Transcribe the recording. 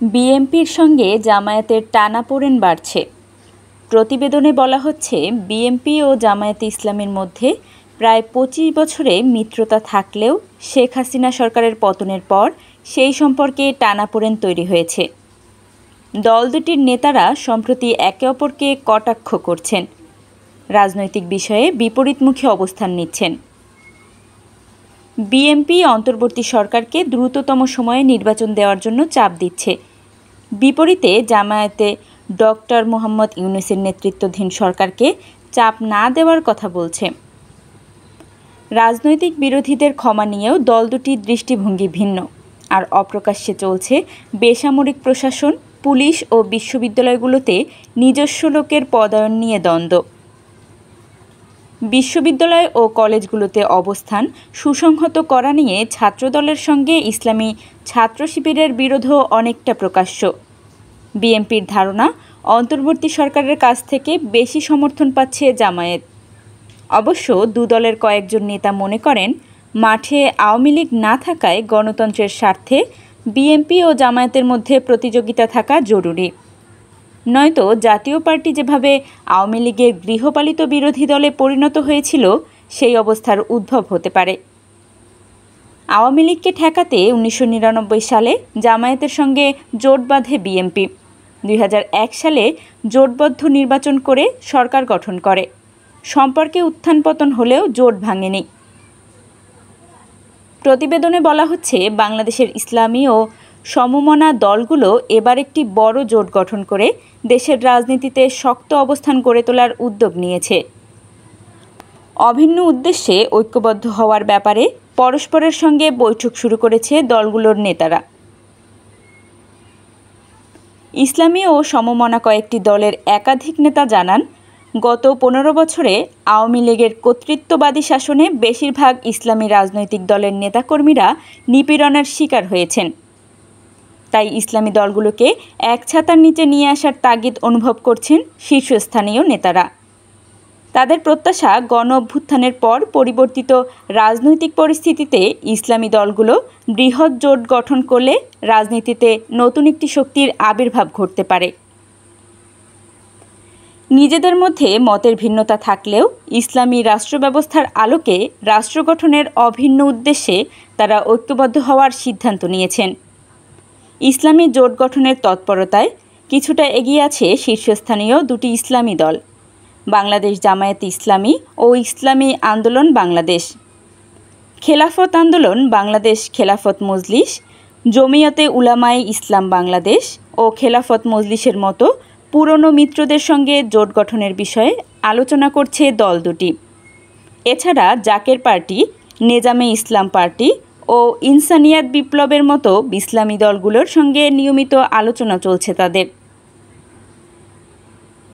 বিএনপির সঙ্গে জামায়াতের টানাপোড়েন বাড়ছে। প্রতিবেদনে বলা হচ্ছে, বিএনপি ও জামায়াতে ইসলামীর মধ্যে প্রায় ২৫ বছরে মিত্রতা থাকলেও শেখ হাসিনা সরকারের পতনের পর সেই সম্পর্কে টানাপোড়েন তৈরি হয়েছে। দল দুটির নেতারা সম্প্রতি একে অপরকে কটাক্ষ করছেন, রাজনৈতিক বিষয়ে বিপরীতমুখী অবস্থান নিচ্ছেন। বিএনপি অন্তর্বর্তী সরকারকে দ্রুততম সময়ে নির্বাচন দেওয়ার জন্য চাপ দিচ্ছে। বিপরীতে জামায়াতে ডক্টর মোহাম্মদ ইউনূসের নেতৃত্বাধীন সরকারকে চাপ না দেওয়ার কথা বলছে। রাজনৈতিক বিরোধীদের ক্ষমা নিয়েও দল দুটির দৃষ্টিভঙ্গি ভিন্ন। আর অপ্রকাশ্যে চলছে বেসামরিক প্রশাসন, পুলিশ ও বিশ্ববিদ্যালয়গুলোতে নিজস্ব লোকের পদায়ন নিয়ে দ্বন্দ্ব। বিশ্ববিদ্যালয় ও কলেজগুলোতে অবস্থান সুসংহত করা নিয়ে ছাত্রদলের সঙ্গে ইসলামী ছাত্র শিবিরের বিরোধও অনেকটা প্রকাশ্য। বিএনপির ধারণা, অন্তর্বর্তী সরকারের কাছ থেকে বেশি সমর্থন পাচ্ছে জামায়াত। অবশ্য দুদলের কয়েকজন নেতা মনে করেন, মাঠে আওয়ামী লীগ না থাকায় গণতন্ত্রের স্বার্থে বিএনপি ও জামায়াতের মধ্যে প্রতিযোগিতা থাকা জরুরি। নয়তো জাতীয় পার্টি যেভাবে আওয়ামী লীগের গৃহপালিত বিরোধী দলে পরিণত হয়েছিল, সেই অবস্থার উদ্ভব হতে পারে। আওয়ামী লীগকে ঠেকাতে ১৯৯৯ সালে জামায়াতের সঙ্গে জোট বাঁধে বিএনপি। ২০০১ সালে জোটবদ্ধ নির্বাচন করে সরকার গঠন করে। সম্পর্কে উত্থান পতন হলেও জোট ভাঙেনি। প্রতিবেদনে বলা হচ্ছে, বাংলাদেশের ইসলামী ও সমমনা দলগুলো এবার একটি বড় জোট গঠন করে দেশের রাজনীতিতে শক্ত অবস্থান গড়ে তোলার উদ্যোগ নিয়েছে। অভিন্ন উদ্দেশ্যে ঐক্যবদ্ধ হওয়ার ব্যাপারে পরস্পরের সঙ্গে বৈঠক শুরু করেছে দলগুলোর নেতারা। ইসলামী ও সমমনা কয়েকটি দলের একাধিক নেতা জানান, গত ১৫ বছরে আওয়ামী লীগের কর্তৃত্ববাদী শাসনে বেশিরভাগ ইসলামী রাজনৈতিক দলের নেতাকর্মীরা নিপীড়নের শিকার হয়েছেন। তাই ইসলামী দলগুলোকে এক ছাতার নিচে নিয়ে আসার তাগিদ অনুভব করছেন শীর্ষস্থানীয় নেতারা। তাদের প্রত্যাশা, গণ অভ্যুত্থানের পর পরিবর্তিত রাজনৈতিক পরিস্থিতিতে ইসলামী দলগুলো বৃহৎ জোট গঠন করলে রাজনীতিতে নতুন একটি শক্তির আবির্ভাব ঘটতে পারে। নিজেদের মধ্যে মতের ভিন্নতা থাকলেও ইসলামী রাষ্ট্র ব্যবস্থার আলোকে রাষ্ট্র গঠনের অভিন্ন উদ্দেশ্যে তারা ঐক্যবদ্ধ হওয়ার সিদ্ধান্ত নিয়েছেন। ইসলামী জোট গঠনের তৎপরতায় কিছুটা এগিয়ে আছে শীর্ষস্থানীয় দুটি ইসলামী দল, বাংলাদেশ জামায়াতে ইসলামী ও ইসলামী আন্দোলন বাংলাদেশ। খেলাফত আন্দোলন বাংলাদেশ খেলাফত মজলিস, জমিয়তে উলামায়ে ইসলাম বাংলাদেশ ও খেলাফত মজলিসের মতো পুরনো মিত্রদের সঙ্গে জোট গঠনের বিষয়ে আলোচনা করছে দল দুটি। এছাড়া জাকের পার্টি, নেজামে ইসলাম পার্টি ও ইনসানিয়াত বিপ্লবের মতো ইসলামী দলগুলোর সঙ্গে নিয়মিত আলোচনা চলছে তাদের।